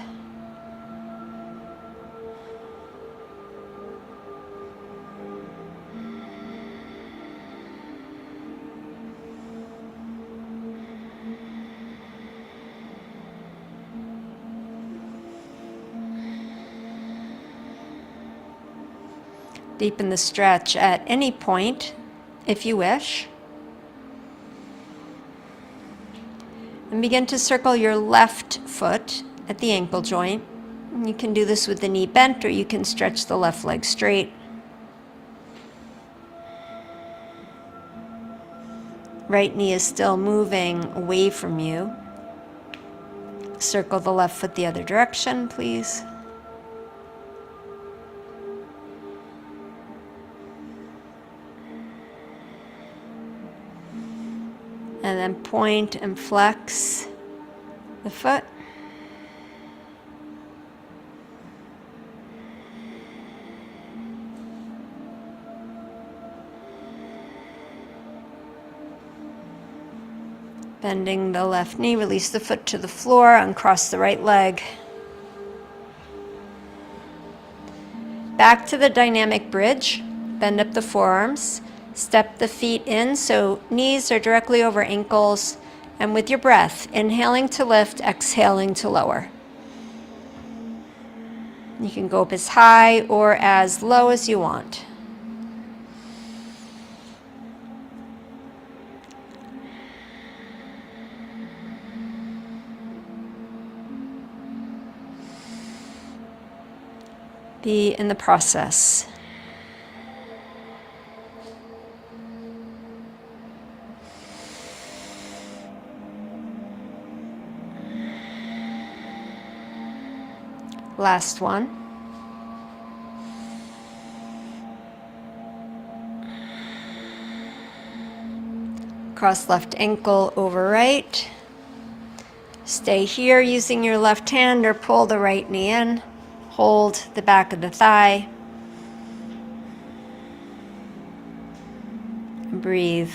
S2: Deepen the stretch at any point, if you wish. And begin to circle your left foot at the ankle joint. And you can do this with the knee bent, or you can stretch the left leg straight. Right knee is still moving away from you. Circle the left foot the other direction, please. And then point and flex the foot. Bending the left knee, release the foot to the floor, uncross the right leg. Back to the dynamic bridge. Bend up the forearms. Step the feet in so knees are directly over ankles. And with your breath, inhaling to lift, exhaling to lower. You can go up as high or as low as you want. Be in the process. Last one. Cross left ankle over right. Stay here using your left hand or pull the right knee in. Hold the back of the thigh. Breathe.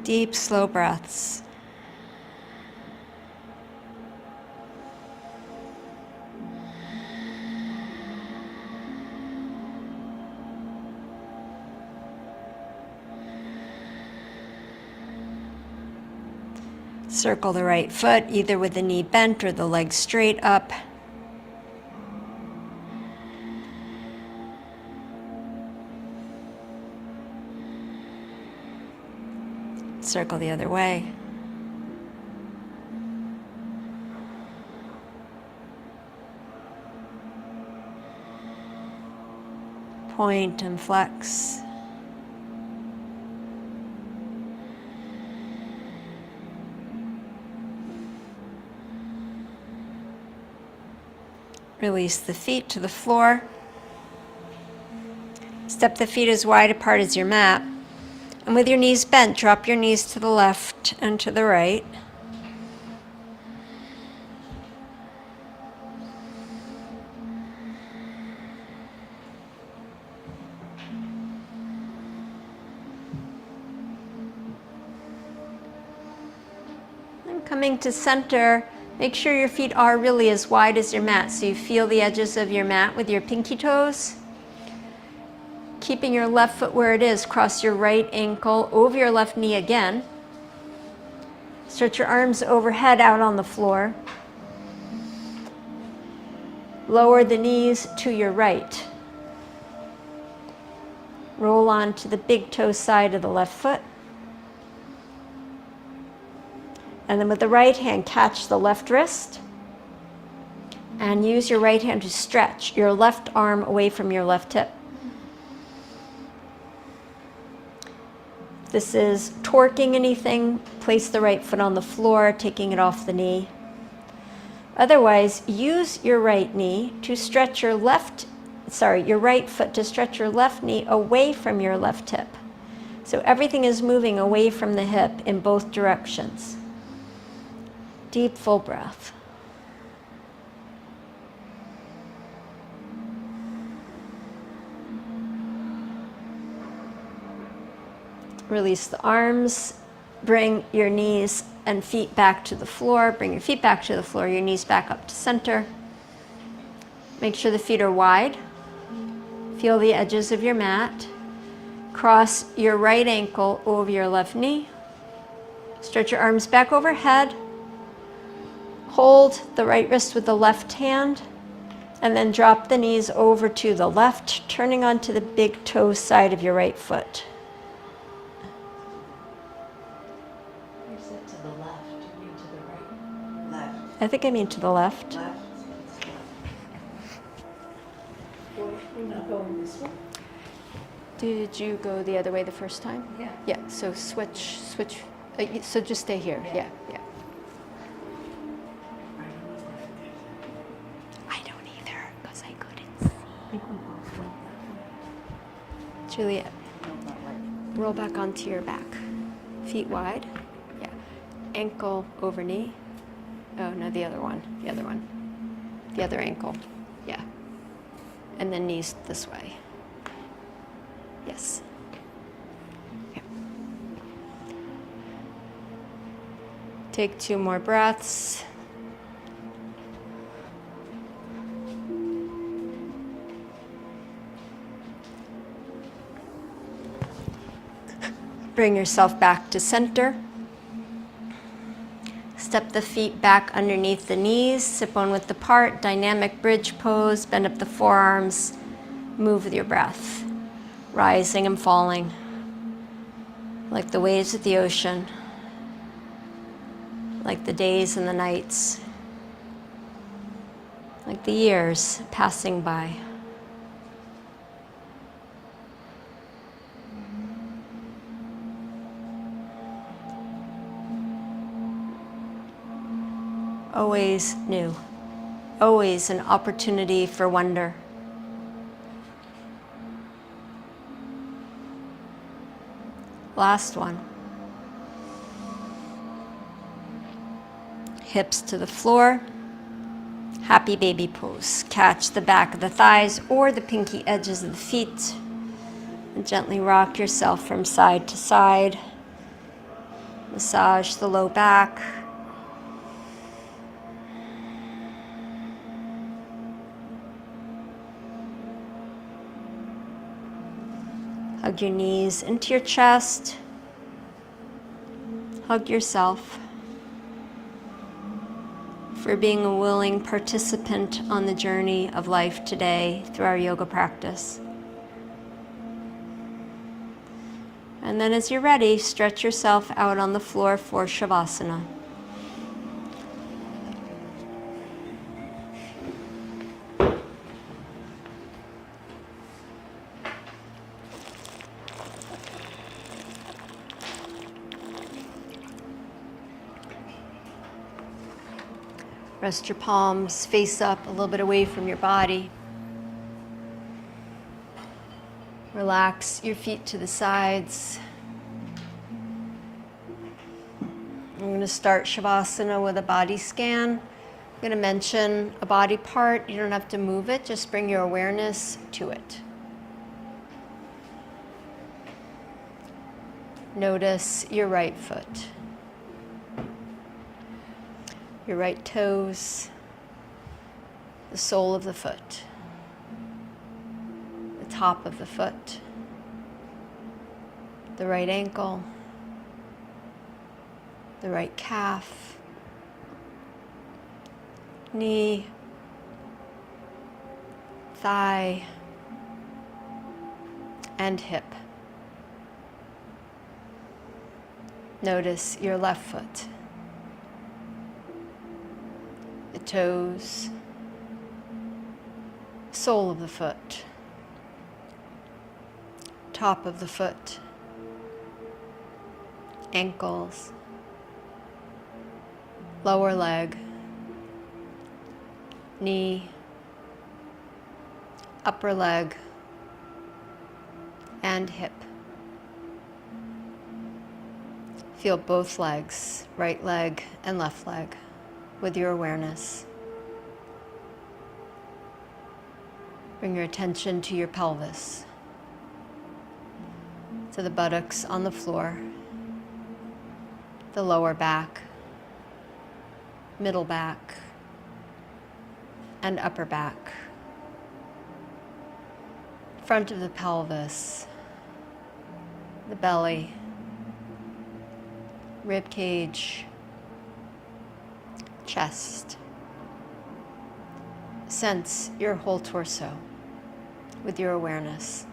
S2: Deep, slow breaths. Circle the right foot, either with the knee bent or the leg straight up. Circle the other way. Point and flex. Release the feet to the floor. Step the feet as wide apart as your mat. And with your knees bent, drop your knees to the left and to the right. And coming to center, make sure your feet are really as wide as your mat, so you feel the edges of your mat with your pinky toes. Keeping your left foot where it is, cross your right ankle over your left knee again. Stretch your arms overhead out on the floor. Lower the knees to your right. Roll onto the big toe side of the left foot. And then with the right hand, catch the left wrist. And use your right hand to stretch your left arm away from your left hip. This is torquing anything, place the right foot on the floor, taking it off the knee. Otherwise, use your right knee to stretch your your right foot to stretch your left knee away from your left hip. So everything is moving away from the hip in both directions. Deep, full breath. Release the arms, bring your knees and feet back to the floor. Bring your feet back to the floor, your knees back up to center. Make sure the feet are wide. Feel the edges of your mat. Cross your right ankle over your left knee. Stretch your arms back overhead. Hold the right wrist with the left hand, and then drop the knees over to the left, turning onto the big toe side of your right foot.
S1: said to the left, you mean to the right? Left.
S2: I think I mean to the left.
S1: Left. We're not going this way?
S2: Did you go the other way the first time?
S1: Yeah.
S2: Yeah, so switch. So just stay here.
S1: Yeah.
S2: Yeah. I don't either, because I couldn't see. Juliet, roll back onto your back. Feet wide. Yeah. Ankle over knee. Oh, no, the other one. The other one. The other ankle. Yeah. And then knees this way. Yes. Yeah. Take 2 more breaths. Bring yourself back to center. Step the feet back underneath the knees, sit bone width apart, dynamic bridge pose, bend up the forearms, move with your breath, rising and falling like the waves of the ocean, like the days and the nights, like the years passing by. Always new, always an opportunity for wonder. Last one. Hips to the floor. Happy baby pose. Catch the back of the thighs or the pinky edges of the feet. And gently rock yourself from side to side. Massage the low back. Hug your knees into your chest. Hug yourself for being a willing participant on the journey of life today through our yoga practice. And then as you're ready, stretch yourself out on the floor for Shavasana. Rest your palms face up, a little bit away from your body. Relax your feet to the sides. I'm going to start Shavasana with a body scan. I'm going to mention a body part. You don't have to move it, just bring your awareness to it. Notice your right foot. Your right toes, the sole of the foot, the top of the foot, the right ankle, the right calf, knee, thigh, and hip. Notice your left foot. The toes, sole of the foot, top of the foot, ankles, lower leg, knee, upper leg, and hip. Feel both legs, right leg and left leg, with your awareness. Bring your attention to your pelvis, to the buttocks on the floor, the lower back, middle back, and upper back, front of the pelvis, the belly, rib cage, chest. Sense your whole torso with your awareness.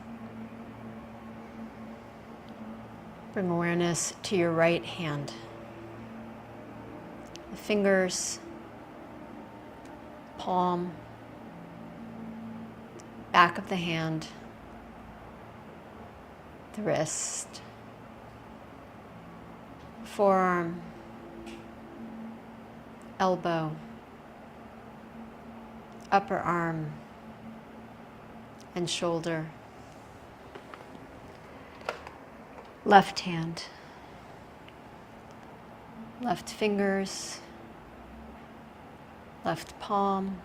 S2: Bring awareness to your right hand, the fingers, palm, back of the hand, the wrist, forearm, elbow, upper arm, and shoulder. Left hand, left fingers, left palm,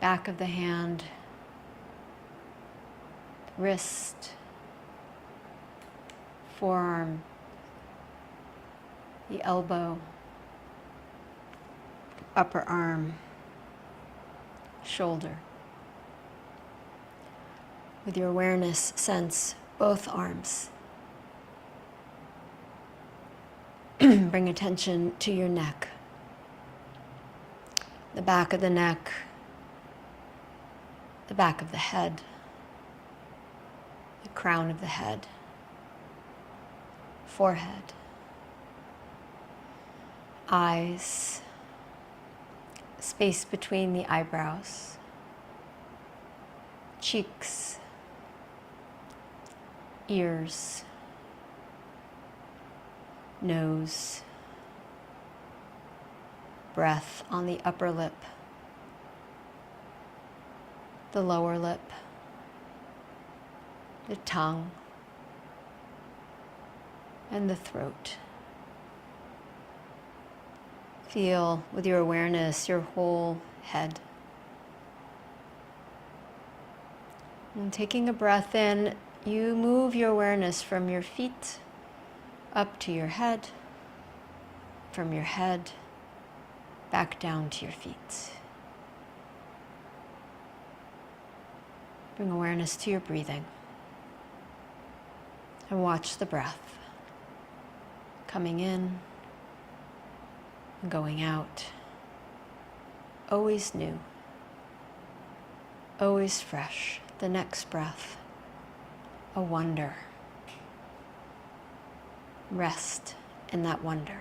S2: back of the hand, wrist, forearm, the elbow, upper arm, shoulder. With your awareness, sense both arms. Bring attention to your neck, the back of the neck, the back of the head, the crown of the head, forehead, eyes, space between the eyebrows, cheeks, ears, nose, breath on the upper lip, the lower lip, the tongue, and the throat. Feel with your awareness your whole head. And taking a breath in, you move your awareness from your feet up to your head, from your head back down to your feet. Bring awareness to your breathing and watch the breath coming in and going out. Always new, always fresh. The next breath, a wonder. Rest in that wonder.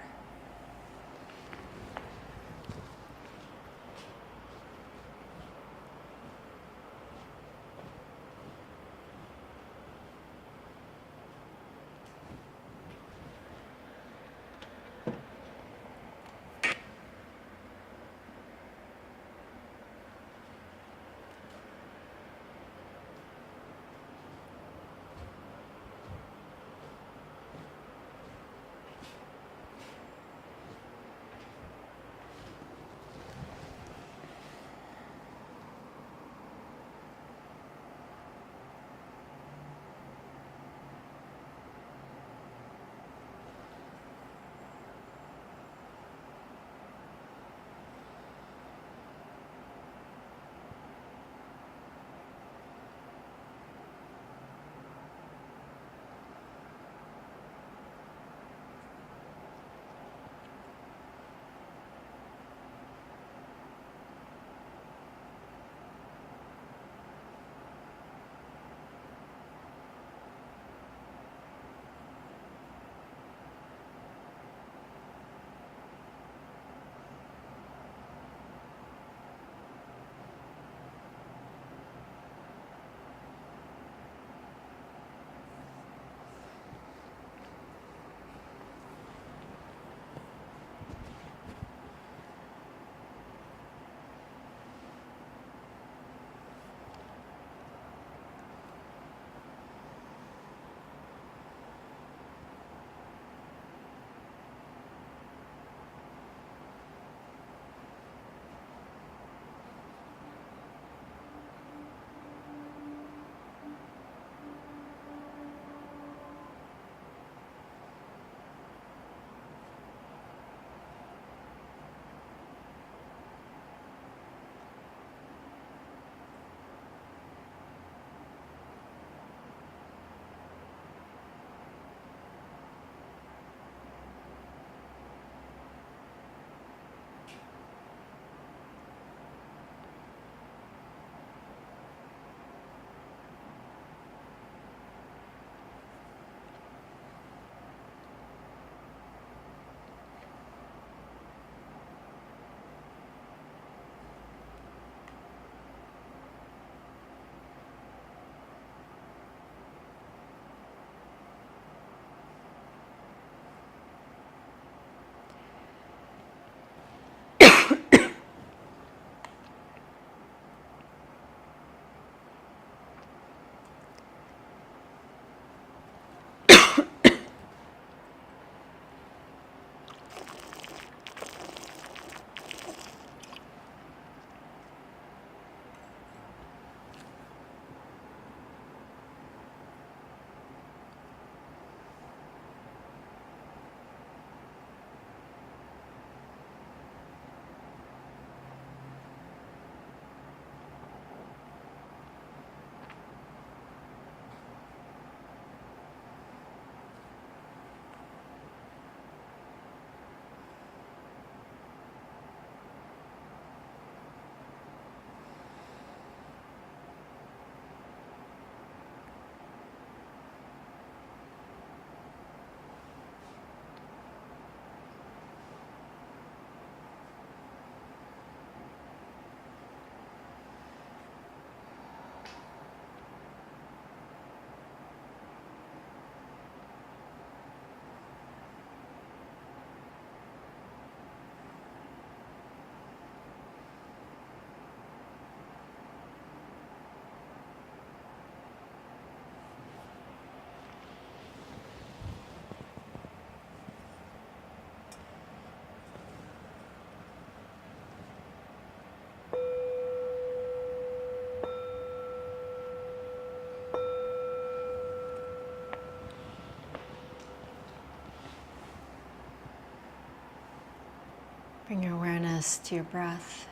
S2: Bring your awareness to your breath.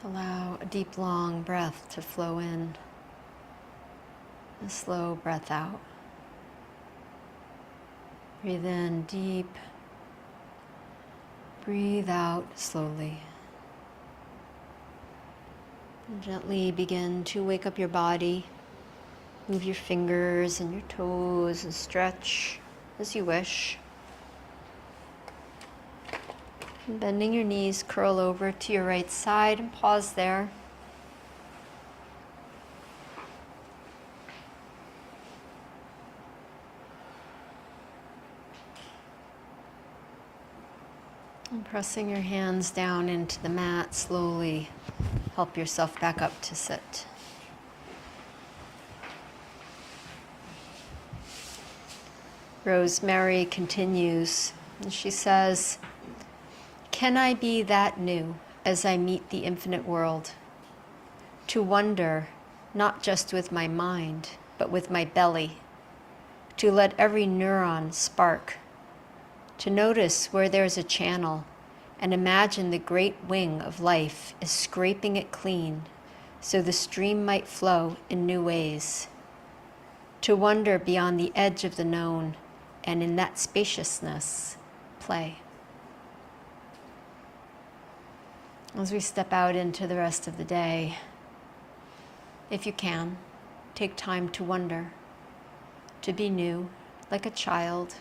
S2: Allow a deep, long breath to flow in, a slow breath out. Breathe in deep, breathe out slowly. And gently begin to wake up your body. Move your fingers and your toes and stretch as you wish. And bending your knees, curl over to your right side and pause there. And pressing your hands down into the mat, slowly help yourself back up to sit. Rosemary continues, and she says, "Can I be that new as I meet the infinite world? To wonder, not just with my mind, but with my belly. To let every neuron spark. To notice where there's a channel and imagine the great wing of life is scraping it clean so the stream might flow in new ways. To wander beyond the edge of the known and in that spaciousness, play." As we step out into the rest of the day, if you can, take time to wonder, to be new, like a child,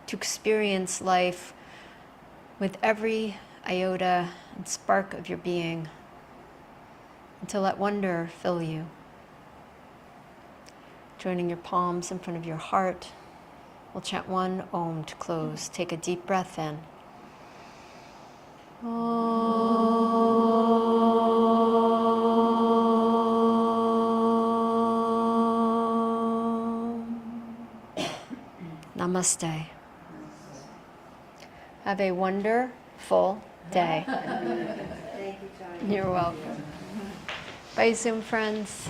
S2: to experience life with every iota and spark of your being, and to let wonder fill you. Joining your palms in front of your heart, we'll chant one Om to close. Take a deep breath in. Namaste. Have a wonderful day.
S1: Thank you, Chaya.
S2: You're welcome. Bye, Zoom friends.